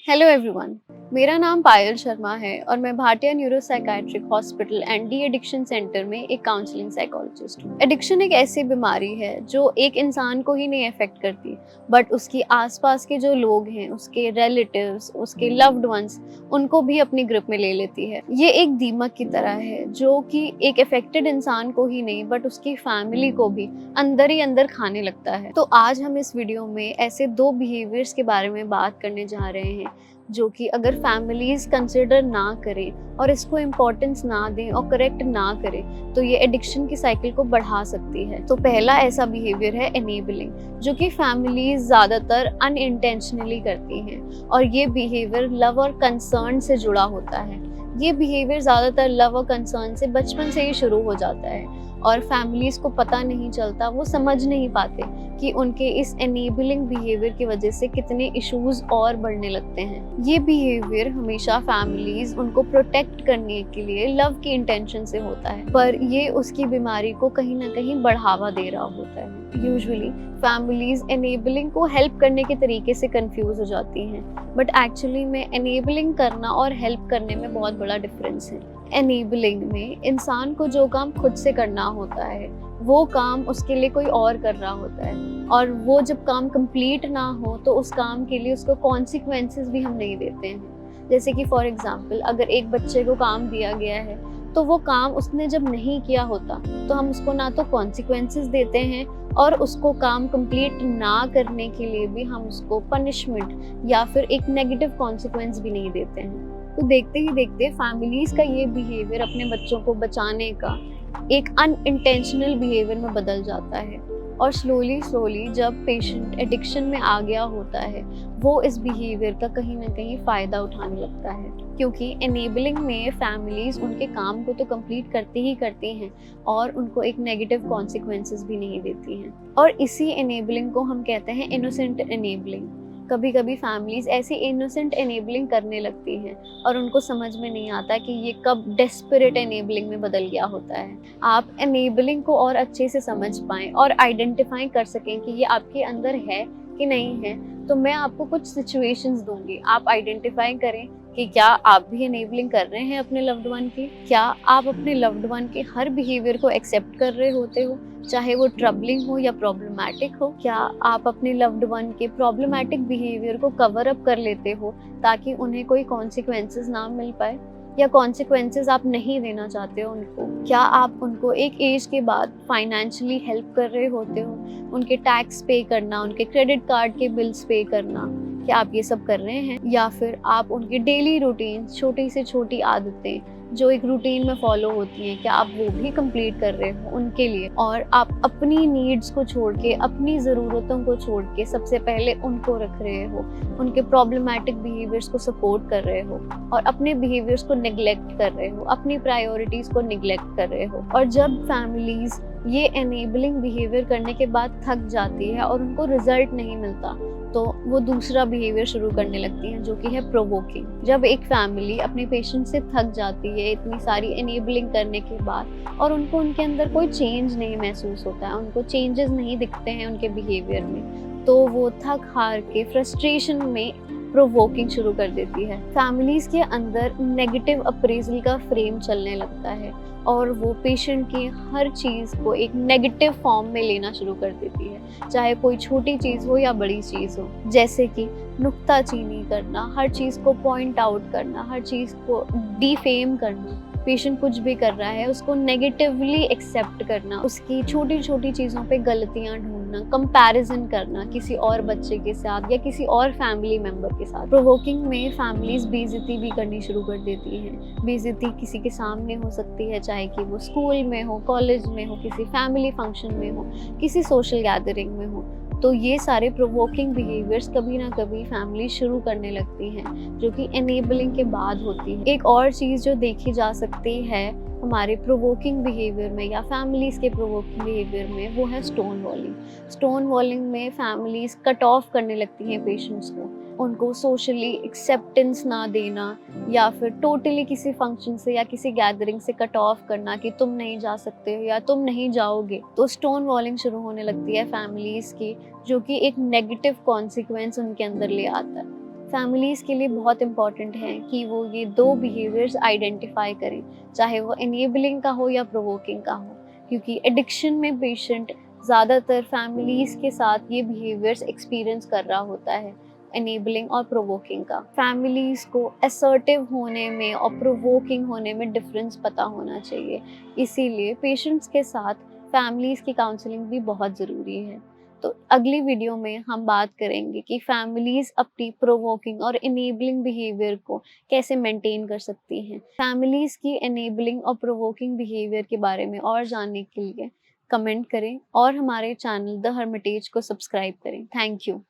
Hello everyone. मेरा नाम पायल शर्मा है और मैं Bhatia neuropsychiatric hospital and de addiction centre में एक काउंसलिंग साइकोलॉजिस्ट हूँ। एडिक्शन एक ऐसी बीमारी है जो एक इंसान को ही नहीं अफेक्ट करती, बट उसकी आसपास के जो लोग हैं, उसके रिलेटिव्स, उसके लव्ड वंस, उनको भी अपनी ग्रिप में ले लेती है। ये एक दीमक की तरह है जो कि एक अफेक्टेड इंसान को ही नहीं बट उसकी फैमिली को भी अंदर ही अंदर खाने लगता है। तो आज हम इस वीडियो में ऐसे दो बिहेवियर्स के बारे में बात करने जा रहे हैं जो कि अगर फैमिलीज कंसिडर ना करें और इसको इम्पोर्टेंस ना दें और करेक्ट ना करें तो ये एडिक्शन की साइकिल को बढ़ा सकती है। तो पहला ऐसा बिहेवियर है एनेबलिंग, जो कि फैमिलीज ज़्यादातर अनइंटेंशनली करती हैं और ये बिहेवियर लव और कंसर्न से जुड़ा होता है। ये बिहेवियर ज़्यादातर लव और कंसर्न से बचपन से ही शुरू हो जाता है और फैमिलीज को पता नहीं चलता, वो समझ नहीं पाते कि उनके इस एनेबलिंग बिहेवियर की वजह से कितने इश्यूज और बढ़ने लगते हैं। ये बिहेवियर हमेशा फैमिलीज उनको प्रोटेक्ट करने के लिए लव की इंटेंशन से होता है, पर ये उसकी बीमारी को कहीं ना कहीं बढ़ावा दे रहा होता है। यूजुअली फैमिलीज एनेबलिंग को हेल्प करने के तरीके से कंफ्यूज हो जाती हैं, बट एक्चुअली में एनेबलिंग करना और हेल्प करने में बहुत बड़ा डिफरेंस है। एनेबलिंग में इंसान को जो काम खुद से करना होता है वो काम उसके लिए कोई और कर रहा होता है, और वो जब काम कंप्लीट ना हो तो उस काम के लिए उसको कॉन्सिक्वेंसेस भी हम नहीं देते हैं। जैसे कि फॉर एग्जांपल, अगर एक बच्चे को काम दिया गया है तो वो काम उसने जब नहीं किया होता तो हम उसको ना तो कॉन्सिक्वेंसेस देते हैं और उसको काम कंप्लीट ना करने के लिए भी हम उसको पनिशमेंट या फिर एक नेगेटिव कॉन्सिक्वेंस भी नहीं देते हैं। तो देखते ही देखते फैमिलीज का ये बिहेवियर अपने बच्चों को बचाने का एक अनइंटेंशनल बिहेवियर में बदल जाता है, और स्लोली जब पेशेंट एडिक्शन में आ गया होता है वो इस बिहेवियर का कहीं ना कहीं फ़ायदा उठाने लगता है, क्योंकि एनेबलिंग में फैमिलीज उनके काम को तो कंप्लीट करती ही करती हैं और उनको एक नेगेटिव कॉन्सिक्वेंसेस भी नहीं देती हैं। और इसी एनेबलिंग को हम कहते हैं इनोसेंट एनेबलिंग। कभी कभी फैमिलीज ऐसी इनोसेंट एनेबलिंग करने लगती हैं और उनको समझ में नहीं आता कि ये कब डेस्परेट एनेबलिंग में बदल गया होता है। आप एनेबलिंग को और अच्छे से समझ पाएं और आइडेंटिफाई कर सकें कि ये आपके अंदर है कि नहीं है, तो मैं आपको कुछ सिचुएशंस दूंगी। आप आइडेंटिफाई करें कि क्या आप भी एनेबलिंग कर रहे हैं अपने लव्ड वन की। क्या आप अपने लव्ड वन के हर बिहेवियर को एक्सेप्ट कर रहे होते हो, चाहे वो ट्रबलिंग हो या प्रॉब्लमैटिक हो। क्या आप अपने लव्ड वन के प्रॉब्लमैटिक बिहेवियर को कवर अप कर लेते हो ताकि उन्हें कोई कॉन्सिक्वेंसेस ना मिल पाए, या कॉन्सिक्वेंसेस आप नहीं देना चाहते हो उनको। क्या आप उनको एक एज के बाद फाइनेंशियली हेल्प कर रहे होते हो, उनके टैक्स पे करना, उनके क्रेडिट कार्ड के बिल्स पे करना, क्या आप ये सब कर रहे हैं? या फिर आप उनके डेली रूटीन, छोटी से छोटी आदतें जो एक रूटीन में फॉलो होती हैं, क्या आप वो भी कंप्लीट कर रहे हो उनके लिए? और आप अपनी नीड्स को छोड़ के, अपनी ज़रूरतों को छोड़ के सबसे पहले उनको रख रहे हो, उनके प्रॉब्लमैटिक बिहेवियर्स को सपोर्ट कर रहे हो और अपने बिहेवियर्स को निगलेक्ट कर रहे हो, अपनी प्रायोरिटीज़ को निगलेक्ट कर रहे हो। और जब फैमिलीज़ ये एनेबलिंग बिहेवियर करने के बाद थक जाती है और उनको रिजल्ट नहीं मिलता, तो वो दूसरा बिहेवियर शुरू करने लगती हैं जो कि है प्रोवोकिंग। जब एक फैमिली अपने पेशेंट से थक जाती है इतनी सारी एनेबलिंग करने के बाद और उनको उनके अंदर कोई चेंज नहीं महसूस होता है, उनको चेंजेस नहीं दिखते हैं उनके बिहेवियर में, तो वो थक हार के फ्रस्ट्रेशन में प्रोवोकिंग शुरू कर देती है। फैमिलीज के अंदर नेगेटिव अप्रेजल का फ्रेम चलने लगता है और वो पेशेंट की हर चीज़ को एक नेगेटिव फॉर्म में लेना शुरू कर देती है, चाहे कोई छोटी चीज़ हो या बड़ी चीज़ हो। जैसे कि नुक्ताचीनी करना, हर चीज़ को पॉइंट आउट करना, हर चीज़ को डिफेम करना। पेशेंट कुछ भी कर रहा है उसको नेगेटिवली एक्सेप्ट करना, उसकी छोटी छोटी चीज़ों पे गलतियां ढूंढना, कंपैरिजन करना किसी और बच्चे के साथ या किसी और फैमिली मेंबर के साथ। प्रोवोकिंग में फैमिलीज बेइज्जती भी करनी शुरू कर देती हैं। बेइज्जती किसी के सामने हो सकती है, चाहे कि वो स्कूल में हो, कॉलेज में हो, किसी फैमिली फंक्शन में हो, किसी सोशल गैदरिंग में हो। तो ये सारे प्रोवोकिंग बिहेवियर्स कभी ना कभी फैमिली शुरू करने लगती हैं जो कि एनेबलिंग के बाद होती है। एक और चीज़ जो देखी जा सकती है हमारे प्रोवोकिंग बिहेवियर में या फैमिलीज़ के प्रोवोकिंग बिहेवियर में, वो है स्टोन वॉलिंग। स्टोन वॉलिंग में फैमिलीज़ कट ऑफ करने लगती हैं पेशेंट्स को, उनको सोशली एक्सेप्टेंस ना देना या फिर टोटली किसी फंक्शन से या किसी गैदरिंग से कट ऑफ करना कि तुम नहीं जा सकते हो या तुम नहीं जाओगे। तो स्टोन वॉलिंग शुरू होने लगती है फैमिलीज़ की, जो कि एक नेगेटिव कॉन्सिक्वेंस उनके अंदर ले आता है। फैमिलीज़ के लिए बहुत इम्पॉर्टेंट है कि वो ये 2 बिहेवियर्स आइडेंटिफ़ाई करें, चाहे वो इनेबलिंग का हो या प्रोवोकिंग का हो। क्योंकि एडिक्शन में पेशेंट ज़्यादातर फैमिलीज़ के साथ ये बिहेवियर्स एक्सपीरियंस कर रहा होता है, इनेबलिंग और प्रोवोकिंग का। फैमिलीज़ को असर्टिव होने में और प्रोवोकिंग होने में डिफ़रेंस पता होना चाहिए। इसीलिए पेशेंट्स के साथ फैमिलीज़ की काउंसलिंग भी बहुत ज़रूरी है। तो अगली वीडियो में हम बात करेंगे कि फैमिलीज़ अपनी प्रोवोकिंग और इनेबलिंग बिहेवियर को कैसे मेंटेन कर सकती हैं। फैमिलीज़ की इनेबलिंग और प्रोवोकिंग बिहेवियर के बारे में और जानने के लिए कमेंट करें और हमारे चैनल द हर्मिटेज को सब्सक्राइब करें। Thank you.